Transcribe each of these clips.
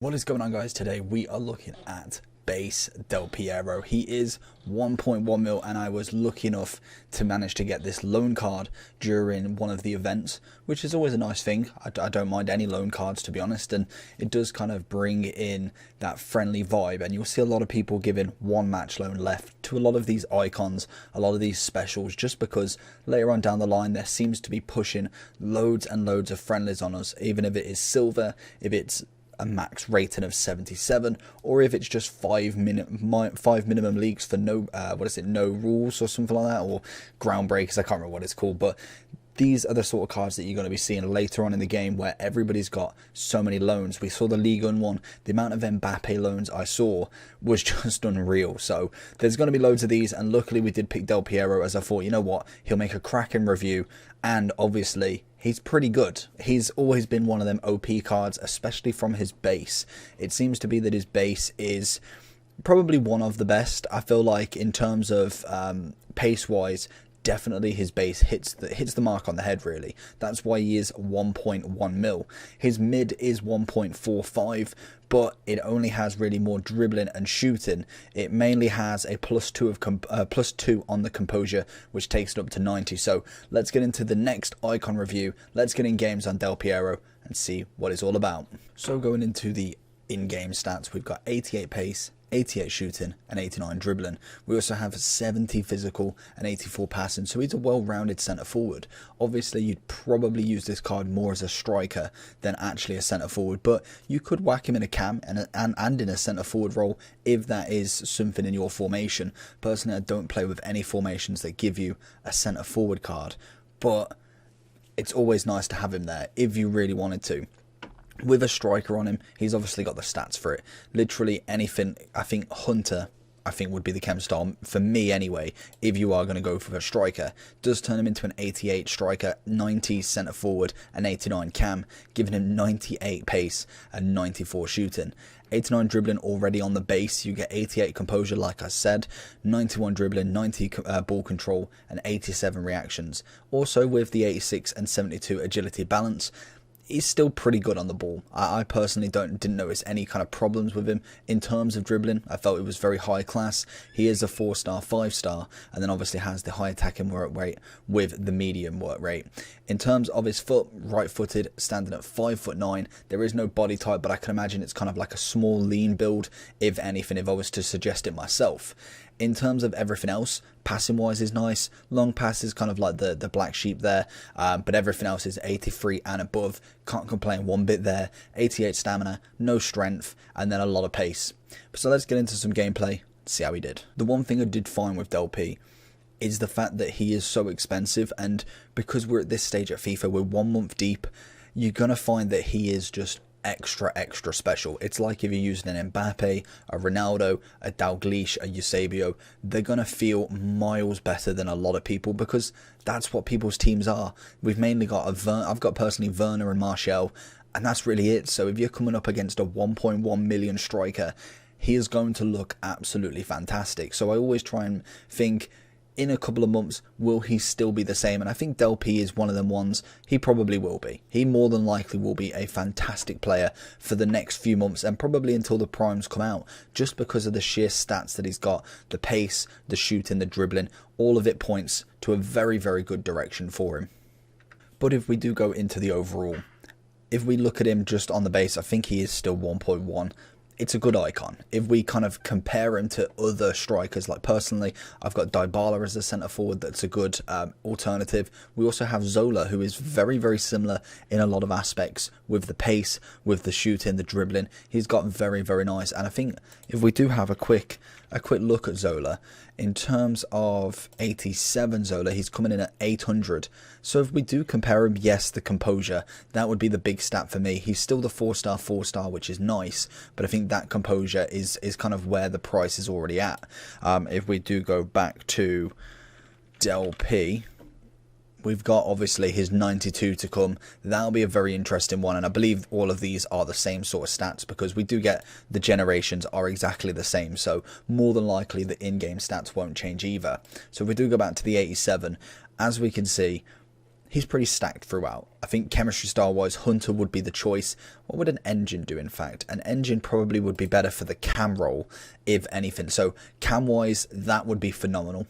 What is going on, guys? Today we are looking at base Del Piero. He is 1.1 mil, and I was lucky enough to manage to get this loan card during one of the events, which is always a nice thing. I don't mind any loan cards, to be honest, and it does kind of bring in that friendly vibe, and you'll see a lot of people giving one match loan left to a lot of these icons, a lot of these specials, just because later on down the line there seems to be pushing loads and loads of friendlies on us, even if it is silver, if it's a max rating of 77, or if it's just five minimum leagues for no no rules or something like that, or groundbreakers. I can't remember what it's called, but these are the sort of cards that you're going to be seeing later on in the game, where everybody's got so many loans. We saw the Ligue 1 one. The amount of Mbappe loans I saw was just unreal. So there's going to be loads of these, and luckily we did pick Del Piero, as I thought, you know what, he'll make a cracking review, and obviously he's pretty good. He's always been one of them OP cards, especially from his base. It seems to be that his base is probably one of the best. I feel like in terms of pace-wise, definitely his base hits the mark on the head, really. That's why he is 1.1 mil. His mid is 1.45, but it only has really more dribbling and shooting. It mainly has a +2 on the composure, which takes it up to 90. So let's get into the next icon review. Let's get in games on Del Piero and see what it's all about. So going into the in-game stats, we've got 88 pace, 88 shooting and 89 dribbling. We also have 70 physical and 84 passing, so he's a well-rounded centre forward. Obviously you'd probably use this card more as a striker than actually a centre forward, but you could whack him in a cam and in a centre forward role if that is something in your formation. Personally, I don't play with any formations that give you a centre forward card, but it's always nice to have him there if you really wanted to. With a striker on him, he's obviously got the stats for it. Literally anything. I think Hunter, would be the chem style for me anyway, if you are going to go for a striker. Does turn him into an 88 striker, 90 centre forward and 89 cam, giving him 98 pace and 94 shooting. 89 dribbling already on the base. You get 88 composure, like I said, 91 dribbling, 90 ball control and 87 reactions. Also with the 86 and 72 agility balance, he's still pretty good on the ball. I personally didn't notice any kind of problems with him in terms of dribbling. I felt it was very high class. He is a 4-star, 5-star, and then obviously has the high attacking work rate with the medium work rate. In terms of his foot, right-footed, standing at 5'9". There is no body type, but I can imagine it's kind of like a small, lean build, if anything, if I was to suggest it myself. In terms of everything else, passing wise is nice. Long pass is kind of like the black sheep there, but everything else is 83 and above. Can't complain one bit there. 88 stamina, no strength, and then a lot of pace. So let's get into some gameplay, see how he did. The one thing I did find with Del P is the fact that he is so expensive, and because we're at this stage at FIFA, we're 1 month deep, you're going to find that he is just extra special. It's like if you're using an Mbappe, a Ronaldo, a Dalglish, a Eusebio, they're gonna feel miles better than a lot of people, because that's what people's teams are. We've mainly got I've got personally Werner and Martial, and that's really it. So if you're coming up against a 1.1 million striker, he is going to look absolutely fantastic. So I always try and think, in a couple of months, will he still be the same? And I think Del P is one of them ones. He probably will be. He more than likely will be a fantastic player for the next few months, and probably until the primes come out, just because of the sheer stats that he's got. The pace, the shooting, the dribbling, all of it points to a very good direction for him. But if we do go into the overall, if we look at him just on the base, I think he is still 1.1. It's a good icon. If we kind of compare him to other strikers, like personally, I've got Dybala as a centre forward that's a good alternative. We also have Zola, who is very similar in a lot of aspects, with the pace, with the shooting, the dribbling. He's got very nice. And I think if we do have a quick look at Zola, in terms of 87 Zola, he's coming in at 800. So if we do compare him, yes, the composure, that would be the big stat for me. He's still the 4-star, which is nice, but I think that composure is kind of where the price is already at. If we do go back to Del P, we've got obviously his 92 to come. That'll be a very interesting one, and I believe all of these are the same sort of stats, because we do get the generations are exactly the same, so more than likely the in-game stats won't change either. So if we do go back to the 87, as we can see, he's pretty stacked throughout. I think chemistry style wise, Hunter would be the choice. What would an engine do, in fact? An engine probably would be better for the cam role, if anything. So cam wise, that would be phenomenal.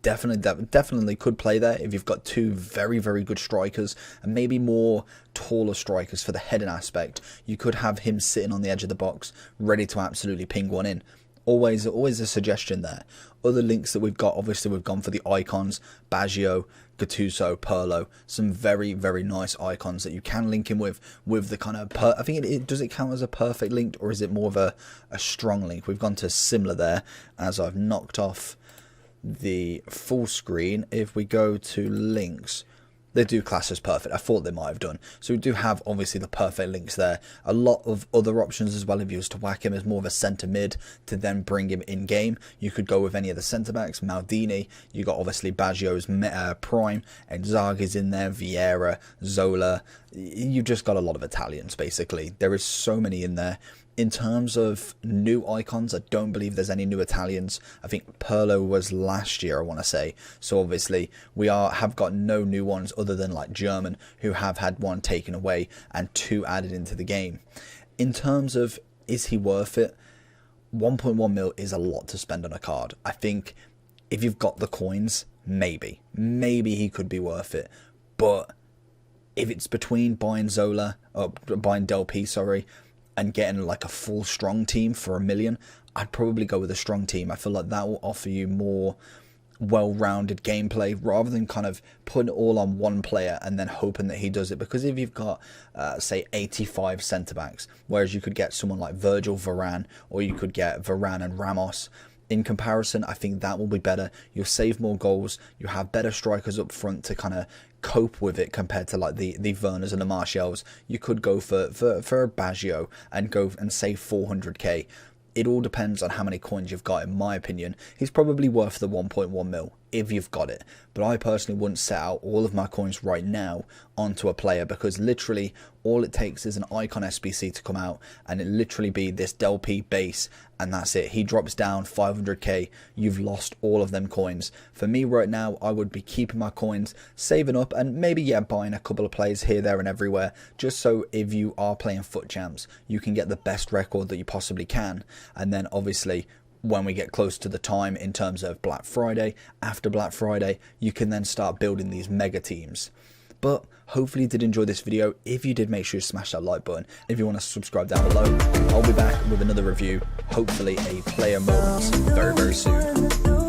Definitely could play there if you've got two very, very good strikers and maybe more taller strikers for the heading aspect. You could have him sitting on the edge of the box, ready to absolutely ping one in. Always a suggestion there. Other links that we've got, obviously we've gone for the icons, Baggio, Gattuso, Pirlo, some very, very nice icons that you can link in with the kind of, I think does it count as a perfect link, or is it more of a strong link? We've gone to similar there, as I've knocked off the full screen. If we go to links, they do class as perfect. I thought they might have done. So we do have obviously the perfect links there. A lot of other options as well if you was to whack him as more of a centre mid to then bring him in game. You could go with any of the centre backs. Maldini, you got obviously Baggio's prime, Inzaghi's in there, Vieira, Zola. You've just got a lot of Italians basically. There is so many in there. In terms of new icons, I don't believe there's any new Italians. I think Pirlo was last year, I want to say. So obviously we have got no new ones other than like German, who have had one taken away and two added into the game. In terms of, is he worth it? 1.1 mil is a lot to spend on a card. I think if you've got the coins, maybe he could be worth it. But if it's between buying Zola, or buying Del P, sorry, and getting like a full strong team for $1 million, I'd probably go with a strong team. I feel like that will offer you more well-rounded gameplay rather than kind of putting it all on one player and then hoping that he does it. Because if you've got say 85 centre-backs, whereas you could get someone like Virgil, Varane, or you could get Varane and Ramos, in comparison, I think that will be better. You'll save more goals. You have better strikers up front to kind of cope with it compared to like the Werners and the Martials. You could go for a Baggio and go and save 400k. It all depends on how many coins you've got. In my opinion, he's probably worth the 1.1 mil if you've got it. But I personally wouldn't set out all of my coins right now onto a player, because literally all it takes is an icon SBC to come out and it literally be this Del P base, and that's it. He drops down 500k, you've lost all of them coins. For me right now, I would be keeping my coins, saving up, and maybe buying a couple of players here, there and everywhere, just so if you are playing foot champs, you can get the best record that you possibly can. And then obviously when we get close to the time in terms of Black Friday, after Black Friday, you can then start building these mega teams. But hopefully you did enjoy this video. If you did, make sure you smash that like button. If you want to subscribe down below, I'll be back with another review, hopefully a player moments very, very soon.